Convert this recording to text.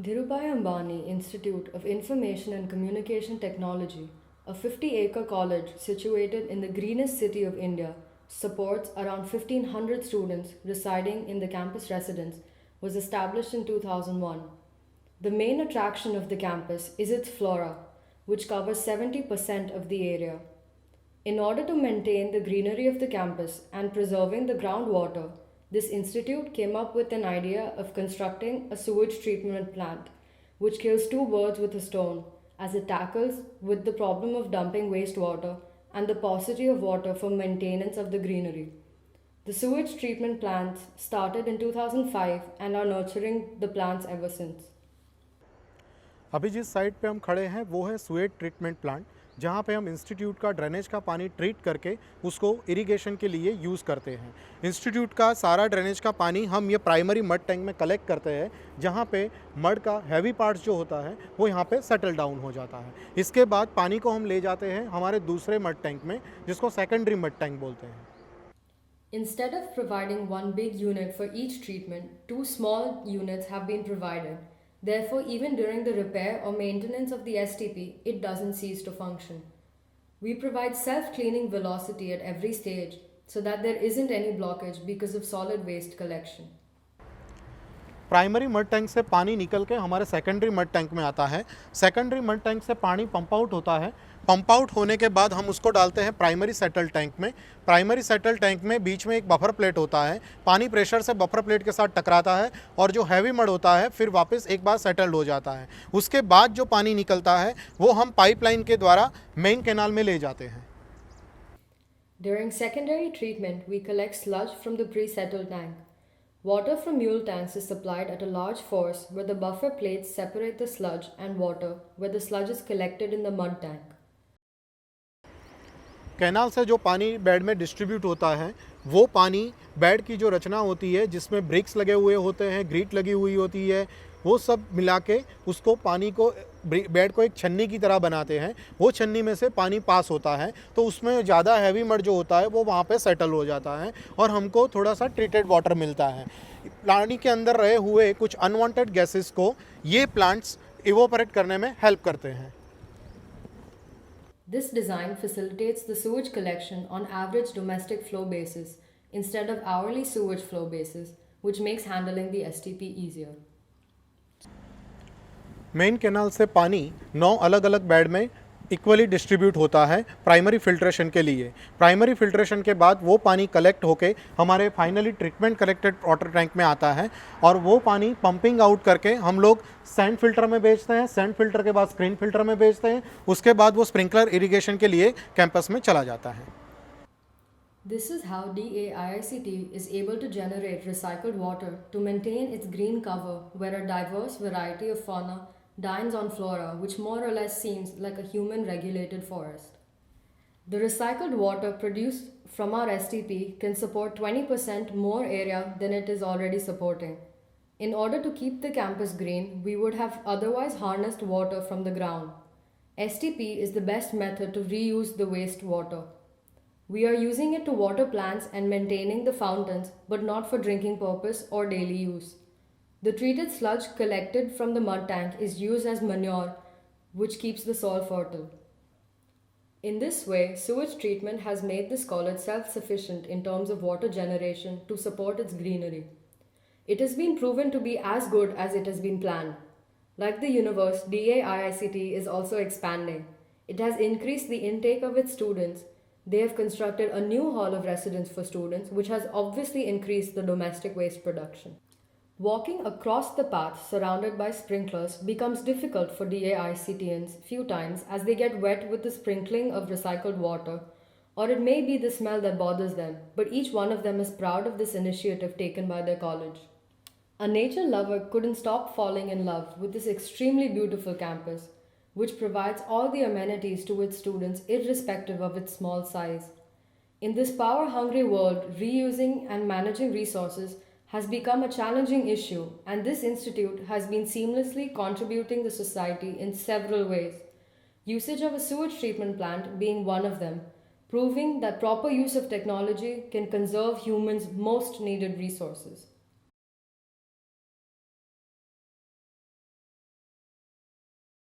Dhirubhai Ambani Institute of Information and Communication Technology, a 50-acre college situated in the greenest city of India, supports around 1,500 students residing in the campus residence, was established in 2001. The main attraction of the campus is its flora, which covers 70% of the area. In order to maintain the greenery of the campus and preserving the groundwater, this institute came up with an idea of constructing a sewage treatment plant, which kills two birds with a stone, as it tackles with the problem of dumping wastewater and the paucity of water for maintenance of the greenery. The sewage treatment plants started in 2005 and are nurturing the plants ever since. अभी जिस site पे हम खड़े हैं वो है सुएट treatment plant, जहाँ पे हम इंस्टीट्यूट का ड्रेनेज का पानी ट्रीट करके उसको इरिगेशन के लिए यूज़ करते हैं। इंस्टीट्यूट का सारा ड्रेनेज का पानी हम ये प्राइमरी मड टैंक में कलेक्ट करते हैं, जहाँ पे मड का हैवी पार्ट्स जो होता है वो यहाँ पे सेटल डाउन हो जाता है। इसके बाद पानी को हम ले जाते हैं हमारे दूसरे मड टैंक में, जिसको सेकेंडरी मड टैंक बोलते हैं। Instead of providing one big unit for each treatment, two small units have been provided. Therefore, even during the repair or maintenance of the STP, it doesn't cease to function. We provide self-cleaning velocity at every stage so that there isn't any blockage because of solid waste collection. Primary mud tank से पानी निकल के हमारे secondary mud tank में आता है। Secondary mud tank से पानी पंप आउट होता है। पंप आउट होने के बाद हम उसको डालते हैं प्राइमरी सेटल टैंक में। प्राइमरी सेटल टैंक में बीच में एक बफर प्लेट होता है। पानी प्रेशर से बफर प्लेट के साथ टकराता है और जो हैवी मड होता है फिर वापस एक बार सेटल्ड हो जाता है। उसके बाद जो पानी निकलता है वो हम पाइपलाइन के द्वारा मेन कैनाल में ले जाते हैं। During secondary treatment, we collect sludge from the pre-settled tank. Water from mule tanks is supplied at a large force where the buffer plates separate the sludge and water where the sludge is collected in the mud tank. Canal से जो पानी bed में distribute होता है वो पानी bed की जो रचना होती है, जिसमें ब्रिक्स लगे हुए होते हैं, ग्रीट लगी हुई होती है, वो सब मिला के उसको पानी को बेड को एक छन्नी की तरह बनाते हैं। वो छन्नी में से पानी पास होता है तो उसमें ज़्यादा हैवी मड जो होता है वो वहाँ पे सेटल हो जाता है और हमको थोड़ा सा ट्रीटेड वाटर मिलता है। पानी के अंदर रहे हुए कुछ अनवांटेड गैसेस को ये प्लांट्स इवोपरेट करने में हेल्प करते हैं। This design facilitates the sewage collection on average domestic flow basis instead of hourly sewage flow basis, which makes handling the STP easier. Main canal से पानी 9 अलग अलग बेड में इक्वली डिस्ट्रीब्यूट होता है प्राइमरी फिल्ट्रेशन के लिए। प्राइमरी फिल्ट्रेशन के बाद वो पानी कलेक्ट होके हमारे finally treatment collected water tank में आता है और वो पानी पंपिंग आउट करके हम लोग सैंड फिल्टर में भेजते हैं। सैंड फिल्टर के बाद स्क्रीन फिल्टर में भेजते हैं। उसके बाद वो स्प्रिंकलर इरिगेशन के लिए कैंपस में चला जाता है। This is how DAIICT is able to generate recycled water to maintain its green cover where a diverse variety of fauna dines on flora which more or less seems like a human regulated forest. The recycled water produced from our STP can support 20% more area than it is already supporting. In order to keep the campus green, we would have otherwise harnessed water from the ground. STP is the best method to reuse the waste water. We are using it to water plants and maintaining the fountains, but not for drinking purpose or daily use. The treated sludge collected from the mud tank is used as manure, which keeps the soil fertile. In this way, sewage treatment has made this college self-sufficient in terms of water generation to support its greenery. It has been proven to be as good as it has been planned. Like the universe, DAIICT is also expanding. It has increased the intake of its students. They have constructed a new hall of residence for students, which has obviously increased the domestic waste production. Walking across the path surrounded by sprinklers becomes difficult for DAICTians few times as they get wet with the sprinkling of recycled water, or it may be the smell that bothers them, but each one of them is proud of this initiative taken by their college. A nature lover couldn't stop falling in love with this extremely beautiful campus, which provides all the amenities to its students irrespective of its small size. In this power-hungry world, reusing and managing resources has become a challenging issue, and this institute has been seamlessly contributing to society in several ways. Usage of a sewage treatment plant being one of them, proving that proper use of technology can conserve humans' most needed resources.